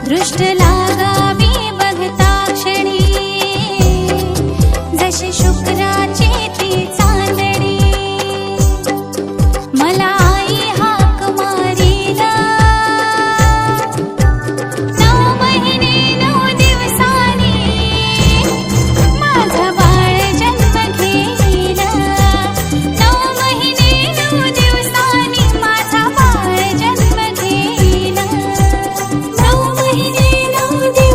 दृष्ट लागावी बघता क्षणी, जशी शुक्राची ती चांदणी। मला आई हाक मारीला, 9 महिने 9 दिवसांनी माझं बाळ जन्म घेईला। 9 महिने 9 दिवसांनी माझा बाळ जन्म घेईला। 9 महिने 9 दिवसांनी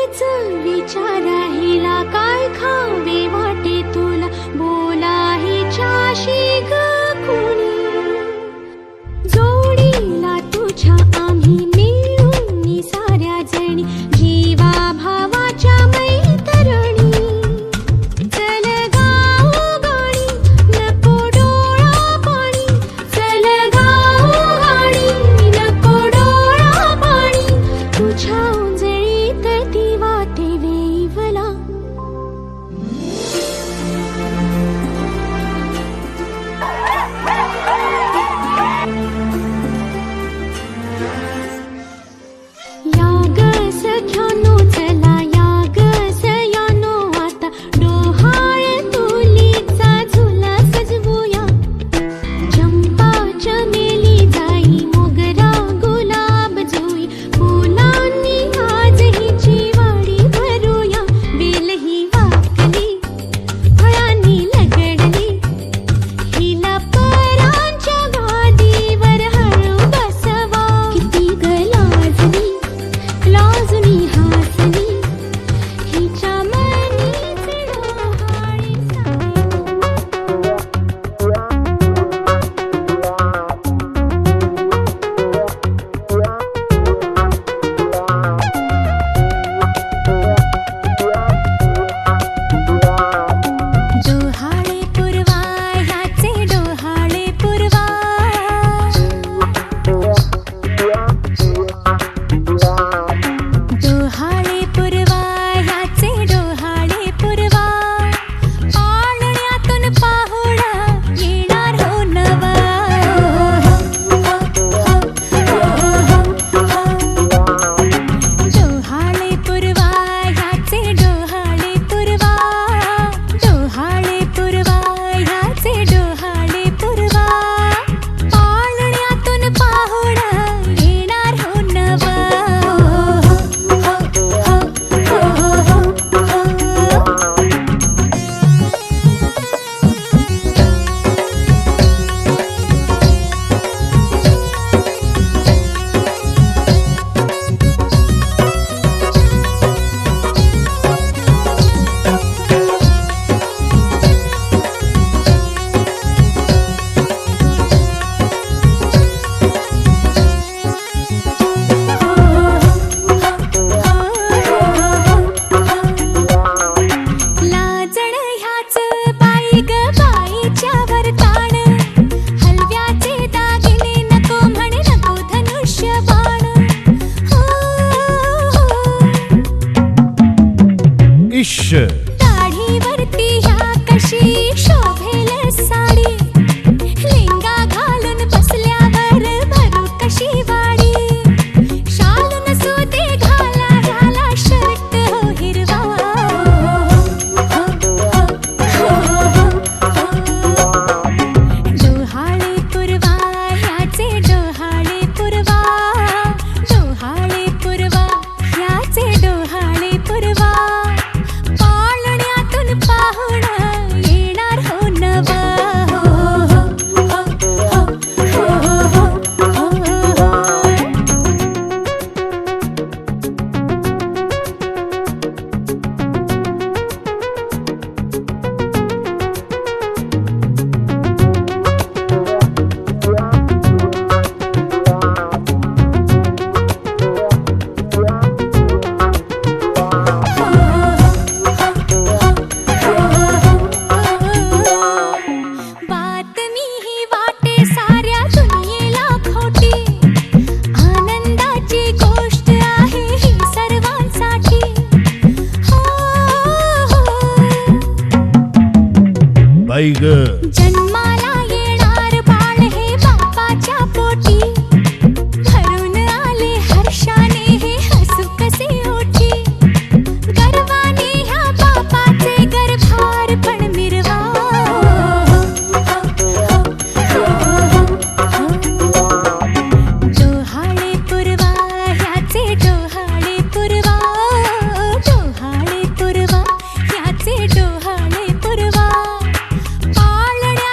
हेच विचारा हिला काय खावे वाटे तुला बोला हिच्याशी ग कोणी जोडीला तुझ्या आम्ही मिळून साऱ्या जणी जीवा भावाच्या मैत्रिणी चल गाऊ गाणी नको डोळा पाणी चल गाऊ गाणी नको डोळा पाणी तुझ्या उंजळीत ती वाटे वेईवला या ग सख्यानो चला या ग सयानो आता डोहाळ तुलीचा झुला सजवूया चंपा चमेली जाई मोगरा गुलाब जुई फुलांनी आज हिची वाडी भरूया बेल ही वाकली फळांनी लगडली हिला परांच्या गादीवर हळू बसवा किती ग लाजणी हासली हिच्या मनीचे डोहाळे डोहाळे पुरवा ह्याचे डोहाळे पुरवा डोहाळे पुरवा ह्याचे डोहाळे पुरवा पाळण्यातून पाहुणा येणार हो नवा डोहाळे पुरवा ह्याचे डोहाळे पुरवा डोहाळे पुरवा ह्याचे डोहाळे पुरवा पाळण्यातून पाहुणा येणार हो नवा लाजण ह्याच बाई ग बाईच्यावर ताण हलव्याचे दागिने नको म्हणे नको धनुष्य बाण इश दाढीवरती ह्या कशी शोभेल साडी लेंगा घालून बसल्यावर भरू कशी वाडी शाल नसुते घाला ह्याला शर्ट हो हिरवा डोहाळे पुरवा ह्याचे डोहाळे पुरवा डोहाळे पुरवा ह्याचे डोहाळे पुरवा पाळण्यातून पाहुणा येणार हो नवा बातमी ही वाटे साऱ्या दुनियेला खोटी आनंदाची गोष्ट आहे ही सर्वांसाठी बाई ग जन्माला येणार बाळ हे बापाच्या पोटी भरून आले हर्षाने हे हसू कसे ओठी गर्वाने ह्या बापाचे गर्भार पण मिरवा डोहाळे पुरवा ह्याचे डोहाळे पुरवा डोहाळे पुरवा ह्याचे डोहाळे पुरवा पाळण्या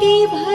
देवा